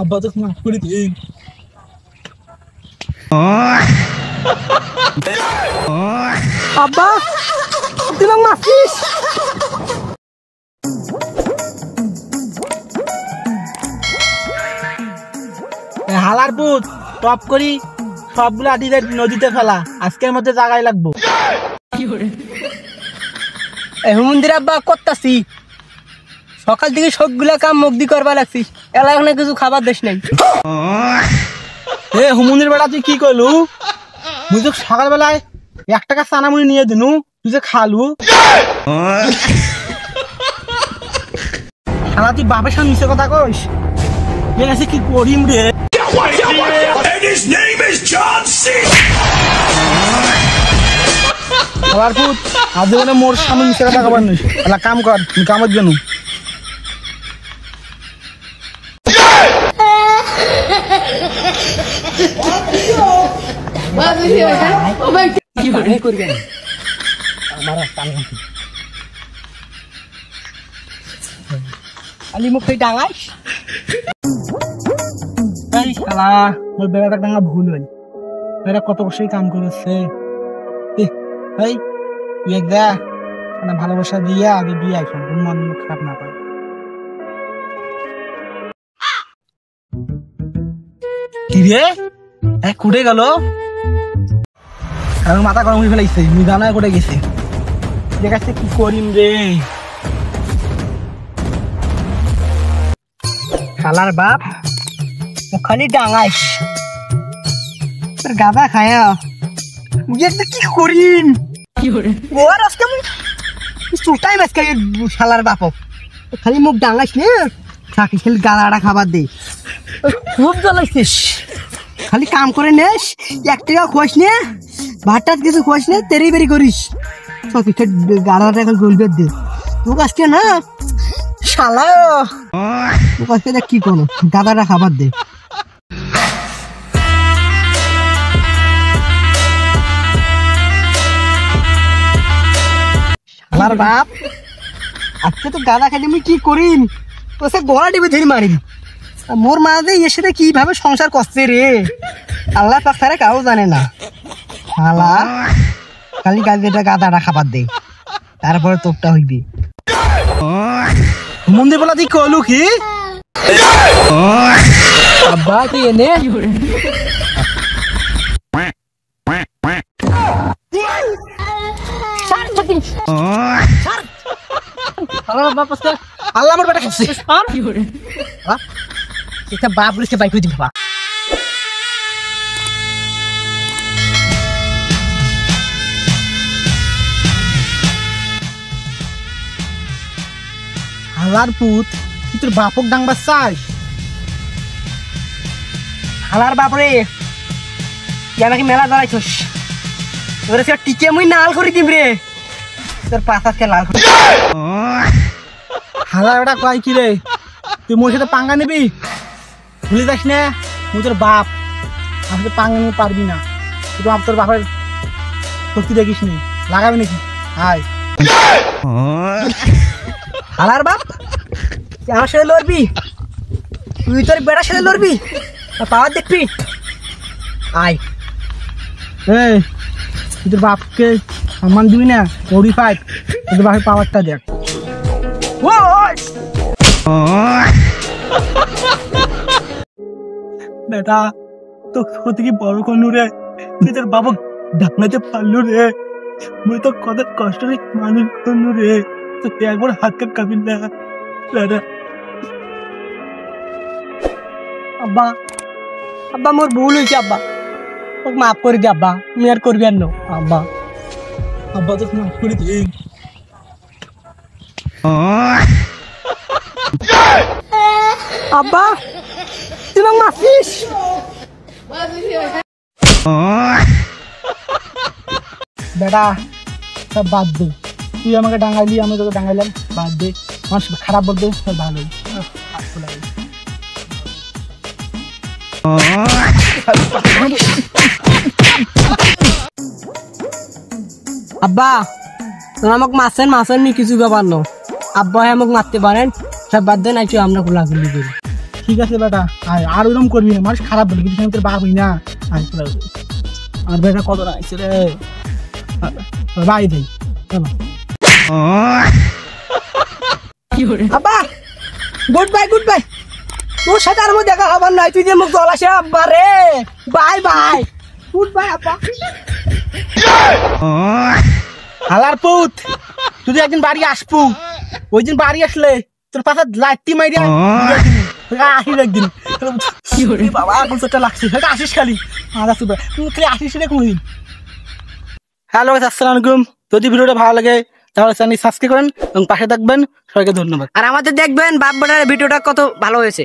আব্বা তো মাফ করে দিন। আব্বা তুই আমাকে মাফিস। হালার পুত টপ করি সবগুলো আদিদের নদীতে ফেলা, আজকের মধ্যে জায়গায় লাগবো। হুমন্দির আব্বা করতাছি, সকাল থেকে সবগুলা কাম মুগ্ধি করবা লাগছিস, এলা এখন কিছু খাবার দেশ নাই। এ হুমন্দির বেলা তুই কি করলু? মুই তো সকালবেলায় 1 টাকা চানামুড়ি নিয়ে দিনু, তুই যে খালু। শালা তুই বাপের সামনে মিশে কথা কইস, এসে কি করিম রে? আবার পুত আজ মানে মোর সামনে মিশে কথা কবার নইস, এলা কাম কর, তুই কামত গেনু। আলি মুখ ডাঙাইস শালা মোর বেড়াটা ডাঙা ভুল হল, বেড়া কত বছরই কাম করেছে। এই তুই যা মানে ভালোবাসা দিয়া আগে দিয়ে এখন মন খারাপ না করে। কি রে কুড়ে গেল? আমার মাথা গরম হয়ে ফেলাইছে, মিজানা করে গেছে, দেখাচ্ছে কি করিম রে। শালার বাপ খালি ডাঙাইস, তোর গাদা খায়া কি করিম ওর আজকে চুটাই আজকে শালার বাপ। খালি মুখ ডাঙাইস নে থাকি, খালি গাদাটা খাবার দে, খুব জ্বালাইছিস। খালি কাম করে নেস, 1 টাকা খোয়াস নে, ভাতটাত কিছু খোয়াস নে, তেরি বেরি করিস, গাদাটা এখন গলবে দে। তোকে আজকে না শালা তোকে আজকে কি করো, গাদাটা খাবার দে। শালার বাপ আজকে তো গাদা খালি আমি কি করিম, তোকে গলা টিপে ধরে মারিম। মোর মা যে এর সাথে কিভাবে সংসার করছে রে, আল্লাহ পাক ছাড়া কাউ জানে না। শালা খালি গাদাটা খাবার দে, তারপরে তোরটা হইবে। মন্দির বলা তুই কলু কি? আব্বা তুই এনে আল্লাহ আমার বেটা খাচ্ছে, বাপ বলেছে বাইক দিবি বাবা। হালার পুত তুই তোর বাপক ডাংবার চাস? হালার বাপরে তুই আমাকে মেলা দাঁড়াইছস, তোর সে টিকে মুই নাল করে দিম রে, তোর পাশাকে লাল করে। হালার বেটা কয় কি রে, তুই মোর সাথে পাঙ্গা নিবি? ভুলে যাস না মুই তোর বাপ, আমার সাথে পাঙ্গা নিতে পারবি না। তুই তোর বাপের শক্তি দেখিস নি, লাগাবি নাকি? আয় হালার বাপ তুই আমার সাথে লড়বি, তুই তোর বেটার সাথে লড়বি, পাওয়ার দেখবি। আয় তুই তোর বাপকে সম্মান দিবি না? 45 তোর বাপের পাওয়ারটা দেখ। বেটা তো সত্যি কি বড় করলু রে, তুই তোর বাবা ঢাকনাতে পারলু রে, মুই তো কত কষ্ট রে মানুষ করলু রে, তো একবার হাত কাপ কাবিল না বেটা। আব্বা আব্বা মোর ভুল হয়েছে, আব্বা তোকে মাফ করে দে আব্বা, তুমি আর করবি আর নো আব্বা। আব্বা তো মাফ করে দিন। আব্বা তুই আমাকে মাফিস। বেটা সব বাদ দে, তুই আমাকে ডাঙাইলি আমি তোকে ডাঙাইলাম, বাদ দে, আমার খারাপ বলতে সব ভালোই। আব্বা তুমি আমাকে মাসেন নি কিছু ব্যাপার নো, আব্বা আমাকে মারতে পারেন, সব বাদ দেন, আইছো আমরা খোলাখুলি করি। ঠিক আছে বেটা, আয় আর ওরকম করবি না, মানুষ খারাপ বলবি কিন্তু আমি তোর বাপ হই না। আয় চলে আসো। আর বেটা কত না আইছে রে, বাই দেই চলো। আব্বা গুড বাই গুড বাই, তোর সাথে আর দেখা হবার নাই, তুই যে মুখ জল আসে আব্বা রে, বাই বাই গুড বাই আব্বা। হালার পুত, তুই যে একদিন বাড়ি আসবু, ওই দিন বাড়ি আসলে তোর পাশে লাইটটি মাইরা আসিস একদিন। বাবা কোনটা লাগছে সেটা আসিস খালি, আর আসবে তুই খালি আসিস রে কোনদিন। হ্যালো আসসালামু আলাইকুম, যদি ভিডিওটা ভালো লাগে তাহলে চ্যানেল সাবস্ক্রাইব করেন এবং পাশে থাকবেন। সবাইকে ধন্যবাদ। আর আমাদের দেখবেন বাপ বেটার ভিডিওটা কত ভালো হয়েছে।